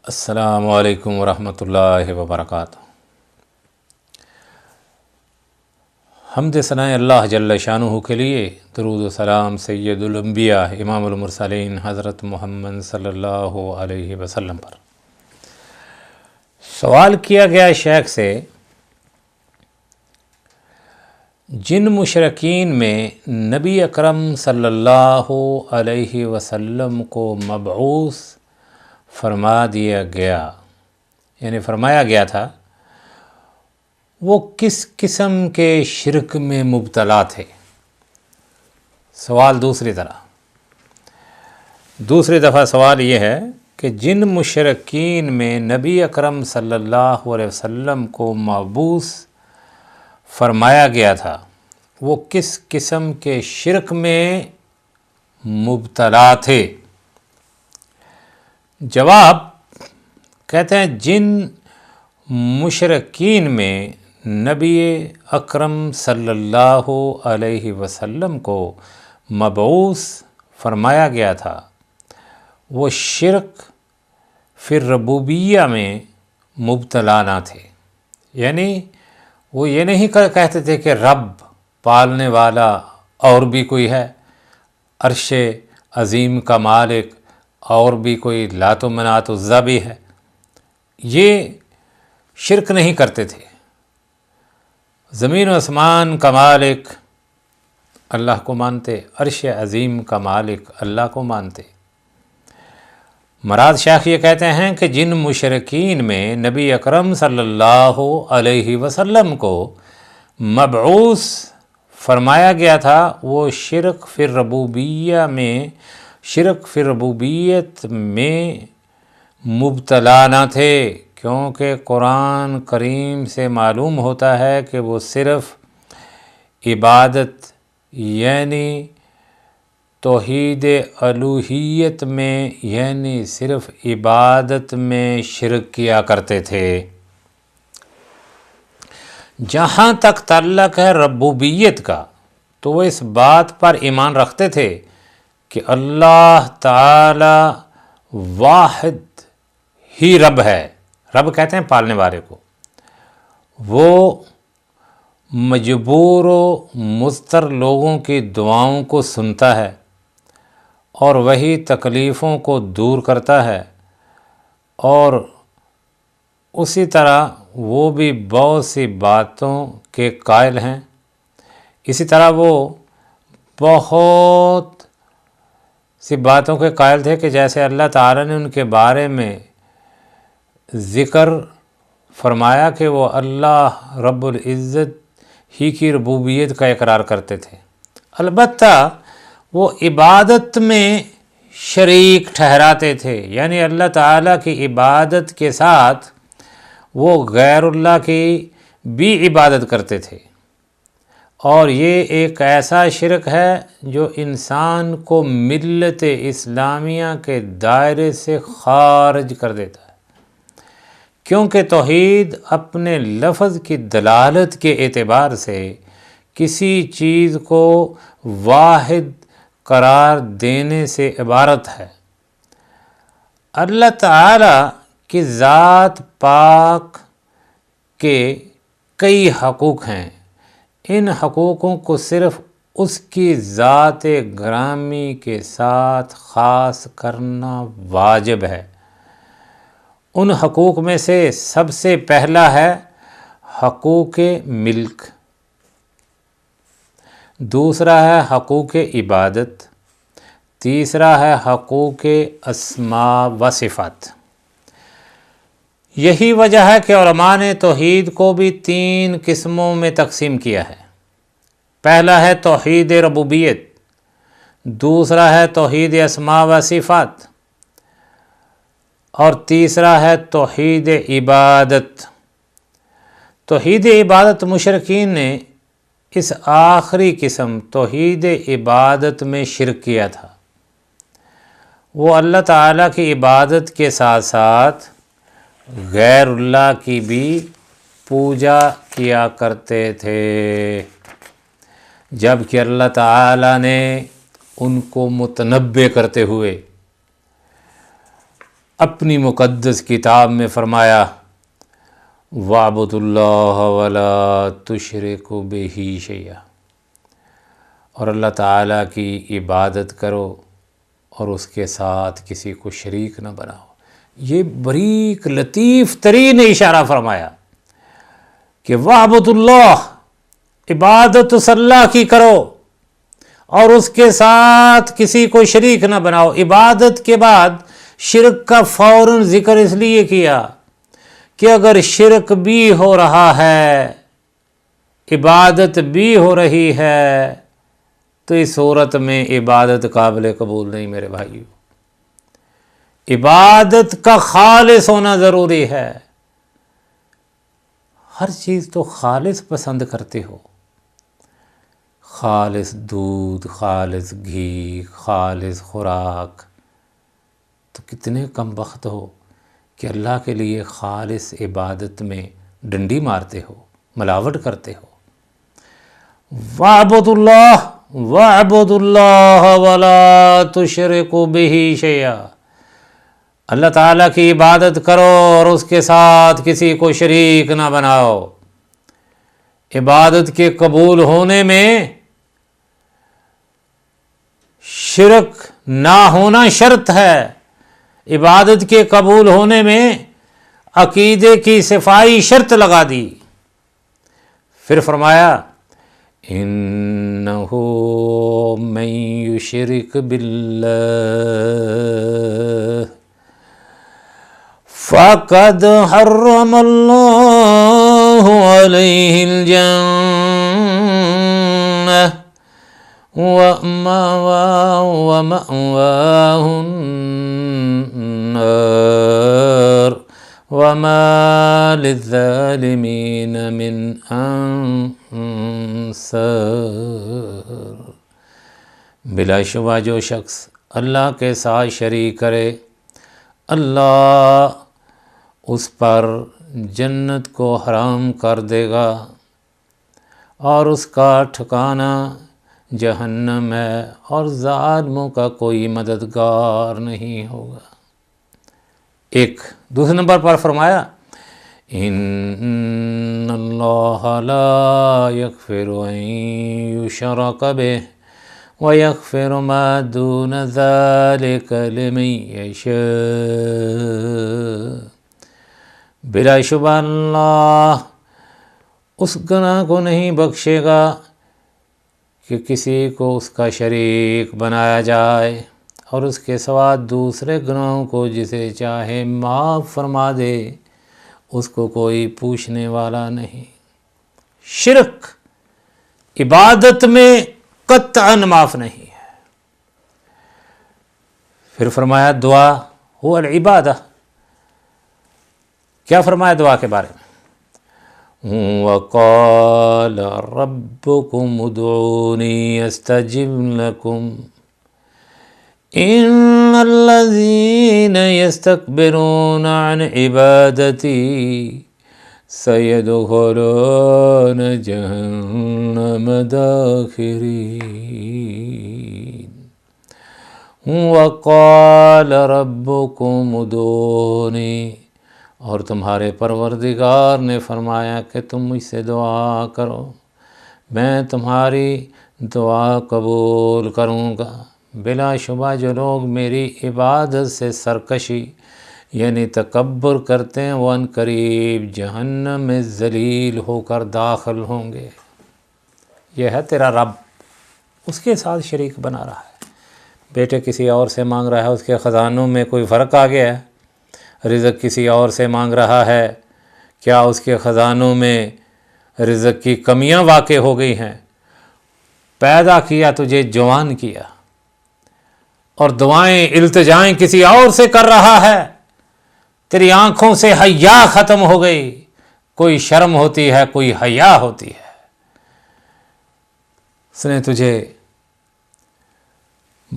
السلام علیکم ورحمۃ اللہ وبرکاتہ۔ حمد ثناء اللہ جل شانہ کے لیے درود و سلام سید الانبیاء امام المرسلین حضرت محمد صلی اللہ علیہ وسلم پر۔ سوال کیا گیا شیخ سے، جن مشرکین میں نبی اکرم صلی اللہ علیہ وسلم کو مبعوث فرما دیا گیا، یعنی فرمایا گیا تھا، وہ کس قسم کے شرک میں مبتلا تھے؟ سوال دوسری دفعہ سوال یہ ہے کہ جن مشرکین میں نبی اکرم صلی اللہ علیہ وسلم کو مبعوث فرمایا گیا تھا، وہ کس قسم کے شرک میں مبتلا تھے؟ جواب کہتے ہیں، جن مشرکین میں نبی اکرم صلی اللہ علیہ وسلم کو مبعوث فرمایا گیا تھا، وہ شرک فی الربوبیہ میں مبتلا نہ تھے۔ یعنی وہ یہ نہیں کہتے تھے کہ رب پالنے والا اور بھی کوئی ہے، عرش عظیم کا مالک اور بھی کوئی لات و منات عزا بھی ہے، یہ شرک نہیں کرتے تھے۔ زمین و آسمان کا مالک اللہ کو مانتے، عرش عظیم کا مالک اللہ کو مانتے۔ مراد شیخ یہ کہتے ہیں کہ جن مشرکین میں نبی اکرم صلی اللہ علیہ وسلم کو مبعوث فرمایا گیا تھا، وہ شرک فی الربوبیت میں مبتلا نہ تھے، کیونکہ قرآن کریم سے معلوم ہوتا ہے کہ وہ صرف عبادت یعنی توحید الوہیت میں، یعنی صرف عبادت میں شرک کیا کرتے تھے۔ جہاں تک تعلق ہے ربوبیت کا، تو وہ اس بات پر ایمان رکھتے تھے کہ اللہ تعالی واحد ہی رب ہے۔ رب کہتے ہیں پالنے والے کو، وہ مجبور و مضطر لوگوں کی دعاؤں کو سنتا ہے اور وہی تکلیفوں کو دور کرتا ہے، اور اسی طرح وہ بھی بہت سی باتوں کے قائل ہیں۔ اسی طرح وہ بہت سی باتوں کے قائل تھے کہ جیسے اللہ تعالیٰ نے ان کے بارے میں ذکر فرمایا کہ وہ اللہ رب العزت ہی کی ربوبیت کا اقرار کرتے تھے، البتہ وہ عبادت میں شریک ٹھہراتے تھے، یعنی اللہ تعالیٰ کی عبادت کے ساتھ وہ غیر اللہ کی بھی عبادت کرتے تھے، اور یہ ایک ایسا شرک ہے جو انسان کو ملت اسلامیہ کے دائرے سے خارج کر دیتا ہے، کیونکہ توحید اپنے لفظ کی دلالت کے اعتبار سے کسی چیز کو واحد قرار دینے سے عبارت ہے۔ اللہ تعالی کی ذات پاک کے کئی حقوق ہیں، ان حقوقوں کو صرف اس کی ذات گرامی کے ساتھ خاص کرنا واجب ہے۔ ان حقوق میں سے سب سے پہلا ہے حقوق ملک، دوسرا ہے حقوق عبادت، تیسرا ہے حقوق اسماء و صفات۔ یہی وجہ ہے کہ علماء نے توحید کو بھی 3 قسموں میں تقسیم کیا ہے۔ پہلا ہے توحید ربوبیت، دوسرا ہے توحید اسماء و صفات، اور تیسرا ہے توحید عبادت۔ توحید عبادت مشرکین نے اس آخری قسم توحید عبادت میں شرک کیا تھا، وہ اللہ تعالیٰ کی عبادت کے ساتھ ساتھ غیر اللہ کی بھی پوجا کیا کرتے تھے، جبکہ اللہ تعالیٰ نے ان کو متنبع کرتے ہوئے اپنی مقدس کتاب میں فرمایا وَاعْبُدُوا اللَّهَ وَلَا تُشْرِكُوا بِهِ شَيْئًا، اور اللہ تعالیٰ کی عبادت کرو اور اس کے ساتھ کسی کو شریک نہ بناؤ۔ یہ باریک لطیف ترین اشارہ فرمایا کہ وَاعْبُدُوا اللَّهَ، عبادت اس اللہ کی کرو اور اس کے ساتھ کسی کو شریک نہ بناؤ۔ عبادت کے بعد شرک کا فوراً ذکر اس لیے کیا کہ اگر شرک بھی ہو رہا ہے، عبادت بھی ہو رہی ہے، تو اس صورت میں عبادت قابل قبول نہیں میرے بھائیو۔ عبادت کا خالص ہونا ضروری ہے۔ ہر چیز تو خالص پسند کرتے ہو، خالص دودھ، خالص گھی، خالص خوراک، تو کتنے کم بخت ہو کہ اللہ کے لیے خالص عبادت میں ڈنڈی مارتے ہو، ملاوٹ کرتے ہو۔ وَاعْبُدُوا اللَّهَ وَاعْبُدُوا اللَّهَ وَلَا تُشْرِكُوا بِهِ شَيْئًا، اللہ تعالیٰ کی عبادت کرو اور اس کے ساتھ کسی کو شریک نہ بناؤ۔ عبادت کے قبول ہونے میں شرک نہ ہونا شرط ہے۔ عبادت کے قبول ہونے میں عقیدے کی صفائی شرط لگا دی۔ پھر فرمایا انہ من یشرک باللہ فقد حرم اللہ علیہ الجنہ وَمَأْوَاهُ النَّارُ وَمَا لِلظَّالِمِينَ مِنْ أَنصَارٍ، بلا شبہ جو شخص اللہ کے ساتھ شریک کرے، اللہ اس پر جنت کو حرام کر دے گا اور اس کا ٹھکانہ جہنم ہے، اور ظالموں کا کوئی مددگار نہیں ہوگا۔ ایک دوسرے نمبر پر فرمایا ان اللہ لا یغفر ان یشرک بہ ویغفر ما دون ذلک لمن یشاء، بلا شبہ اللہ اس گناہ کو نہیں بخشے گا کہ کسی کو اس کا شریک بنایا جائے، اور اس کے سوا دوسرے گناہوں کو جسے چاہے معاف فرما دے، اس کو کوئی پوچھنے والا نہیں۔ شرک عبادت میں قطعاً معاف نہیں ہے۔ پھر فرمایا دعا هو العبادہ، کیا فرمایا دعا کے بارے میں؟ وَقَالَ رَبُّكُمُ ادْعُونِي أَسْتَجِبْ لَكُمْ إِنَّ الَّذِينَ يَسْتَكْبِرُونَ عَنْ عِبَادَتِي سَيَدْخُلُونَ جَهَنَّمَ دَاخِرِينَ۔ وَقَالَ رَبُّكُمُ ادْعُونِي، اور تمہارے پروردگار نے فرمایا کہ تم مجھ سے دعا کرو، میں تمہاری دعا قبول کروں گا۔ بلا شبہ جو لوگ میری عبادت سے سرکشی یعنی تکبر کرتے ہیں، وہ عنقریب جہنم میں ذلیل ہو کر داخل ہوں گے۔ یہ ہے تیرا رب، اس کے ساتھ شریک بنا رہا ہے، بیٹے کسی اور سے مانگ رہا ہے، اس کے خزانوں میں کوئی فرق آ گیا ہے، رزق کسی اور سے مانگ رہا ہے، کیا اس کے خزانوں میں رزق کی کمیاں واقع ہو گئی ہیں؟ پیدا کیا تجھے جوان کیا، اور دعائیں التجائیں کسی اور سے کر رہا ہے، تیری آنکھوں سے حیا ختم ہو گئی، کوئی شرم ہوتی ہے، کوئی حیا ہوتی ہے۔ اس نے تجھے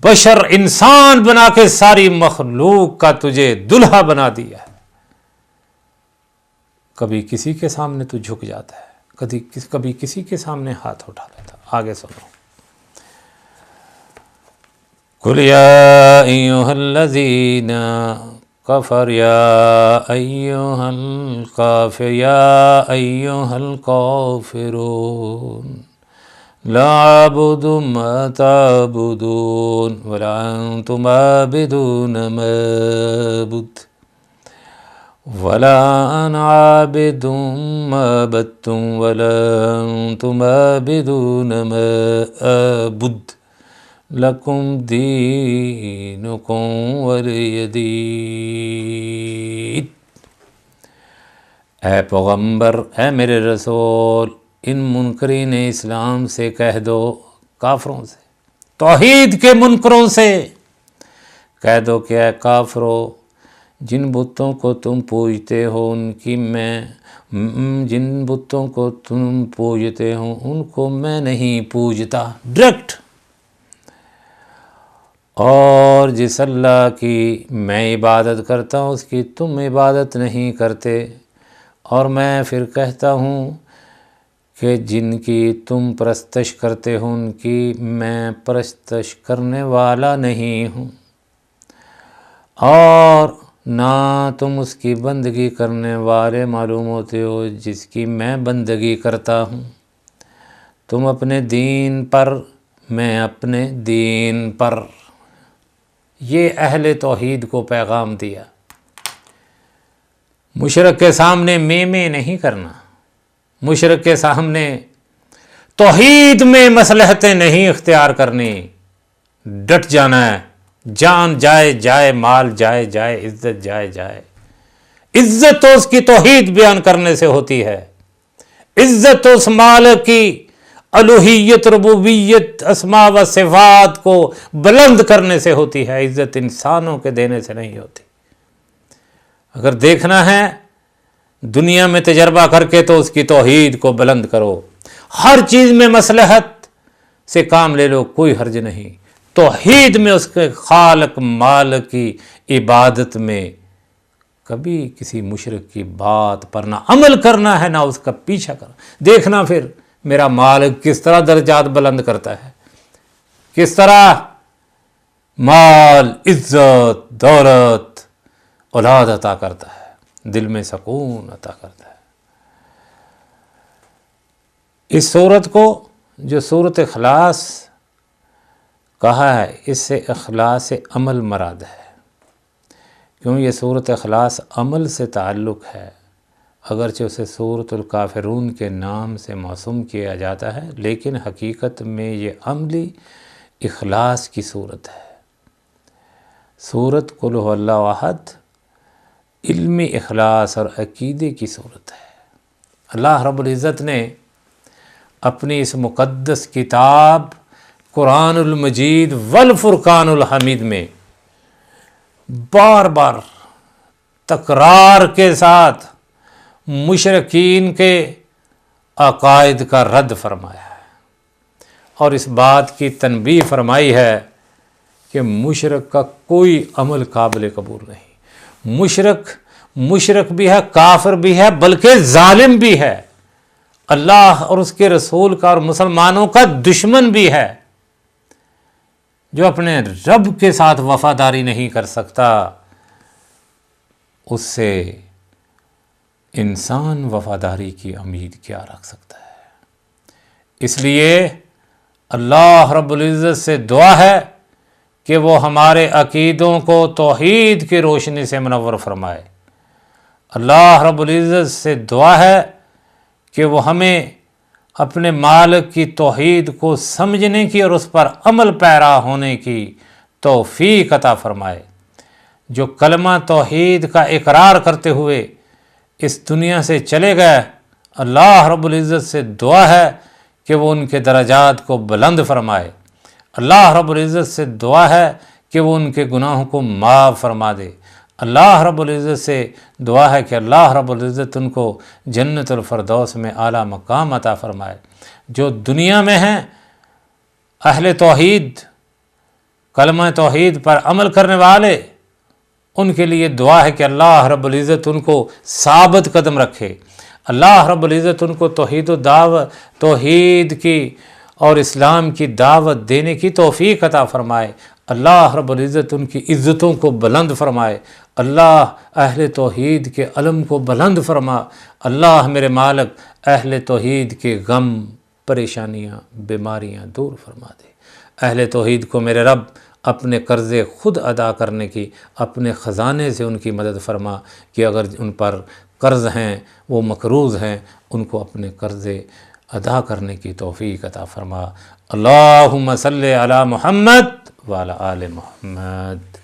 بشر انسان بنا کے ساری مخلوق کا تجھے دلہا بنا دیا ہے۔ کبھی کسی کے سامنے تو جھک جاتا ہے، کبھی کسی کے سامنے ہاتھ اٹھا لیتا۔ آگے سنو، قُلْ يَا أَيُّهَا الَّذِينَ کفر یا ایھا الکافر یا ایھا الکافرون لا اعبد ما تعبدون ولا انتم عابدون ما اعبد ولا انا عابد ما عبدتم ولا انتم عابدون ما اعبد لکم دینکم ولی دین۔ اے پیغمبر، اے میرے رسول، ان منکرین اسلام سے کہہ دو، کافروں سے، توحید کے منکروں سے کہہ دو کہ اے کافرو، جن بتوں کو تم پوجتے ہو جن بتوں کو تم پوجتے ہو ان کو میں نہیں پوجتا، ڈائریکٹ، اور جس اللہ کی میں عبادت کرتا ہوں اس کی تم عبادت نہیں کرتے، اور میں پھر کہتا ہوں کہ جن کی تم پرستش کرتے ہو ان کی میں پرستش کرنے والا نہیں ہوں، اور نہ تم اس کی بندگی کرنے والے معلوم ہوتے ہو جس کی میں بندگی کرتا ہوں، تم اپنے دین پر میں اپنے دین پر۔ یہ اہل توحید کو پیغام دیا، مشرک کے سامنے میں نہیں کرنا، مشرک کے سامنے توحید میں مصلحتیں نہیں اختیار کرنی، ڈٹ جانا ہے، جان جائے جائے، مال جائے جائے، عزت جائے جائے۔ عزت تو اس کی توحید بیان کرنے سے ہوتی ہے، عزت تو اس مالک کی الوہیت، ربوبیت، اسماء و صفات کو بلند کرنے سے ہوتی ہے، عزت انسانوں کے دینے سے نہیں ہوتی۔ اگر دیکھنا ہے دنیا میں تجربہ کر کے تو اس کی توحید کو بلند کرو، ہر چیز میں مصلحت سے کام لے لو، کوئی حرج نہیں، توحید میں اس کے خالق مالک کی عبادت میں کبھی کسی مشرک کی بات پر نہ عمل کرنا ہے نہ اس کا پیچھا کرنا۔ دیکھنا پھر میرا مالک کس طرح درجات بلند کرتا ہے، کس طرح مال، عزت، دولت، اولاد عطا کرتا ہے، دل میں سکون عطا کرتا ہے۔ اس صورت کو جو صورت اخلاص کہا ہے، اس سے اخلاص عمل مراد ہے، کیوں یہ صورت اخلاص عمل سے تعلق ہے، اگرچہ اسے صورت الکافرون کے نام سے موسوم کیا جاتا ہے، لیکن حقیقت میں یہ عملی اخلاص کی صورت ہے۔ صورت قل هو اللہ احد علمی اخلاص اور عقیدے کی صورت ہے۔ اللہ رب العزت نے اپنی اس مقدس کتاب قرآن المجید والفرقان الحمید میں بار بار تکرار کے ساتھ مشرکین کے عقائد کا رد فرمایا ہے، اور اس بات کی تنبیہ فرمائی ہے کہ مشرک کا کوئی عمل قابل قبول نہیں، مشرک بھی ہے، کافر بھی ہے، بلکہ ظالم بھی ہے، اللہ اور اس کے رسول کا اور مسلمانوں کا دشمن بھی ہے، جو اپنے رب کے ساتھ وفاداری نہیں کر سکتا، اس سے انسان وفاداری کی امید کیا رکھ سکتا ہے۔ اس لیے اللہ رب العزت سے دعا ہے کہ وہ ہمارے عقیدوں کو توحید کی روشنی سے منور فرمائے۔ اللہ رب العزت سے دعا ہے کہ وہ ہمیں اپنے مالک کی توحید کو سمجھنے کی اور اس پر عمل پیرا ہونے کی توفیق عطا فرمائے۔ جو کلمہ توحید کا اقرار کرتے ہوئے اس دنیا سے چلے گئے، اللہ رب العزت سے دعا ہے کہ وہ ان کے درجات کو بلند فرمائے۔ اللہ رب العزت سے دعا ہے کہ وہ ان کے گناہوں کو معاف فرما دے۔ اللہ رب العزت سے دعا ہے کہ اللہ رب العزت ان کو جنت الفردوس میں اعلیٰ مقام عطا فرمائے۔ جو دنیا میں ہیں اہل توحید، کلمہ توحید پر عمل کرنے والے، ان کے لیے دعا ہے کہ اللہ رب العزت ان کو ثابت قدم رکھے، اللہ رب العزت ان کو توحید کی اور اسلام کی دعوت دینے کی توفیق عطا فرمائے، اللہ رب العزت ان کی عزتوں کو بلند فرمائے، اللہ اہل توحید کے علم کو بلند فرما، اللہ میرے مالک اہل توحید کے غم، پریشانیاں، بیماریاں دور فرما دے۔ اہل توحید کو میرے رب اپنے قرضے خود ادا کرنے کی، اپنے خزانے سے ان کی مدد فرما کہ اگر ان پر قرض ہیں، وہ مقروض ہیں، ان کو اپنے قرضے ادا کرنے کی توفیق عطا فرما۔ اللہم صلی علی محمد وعلی آل محمد۔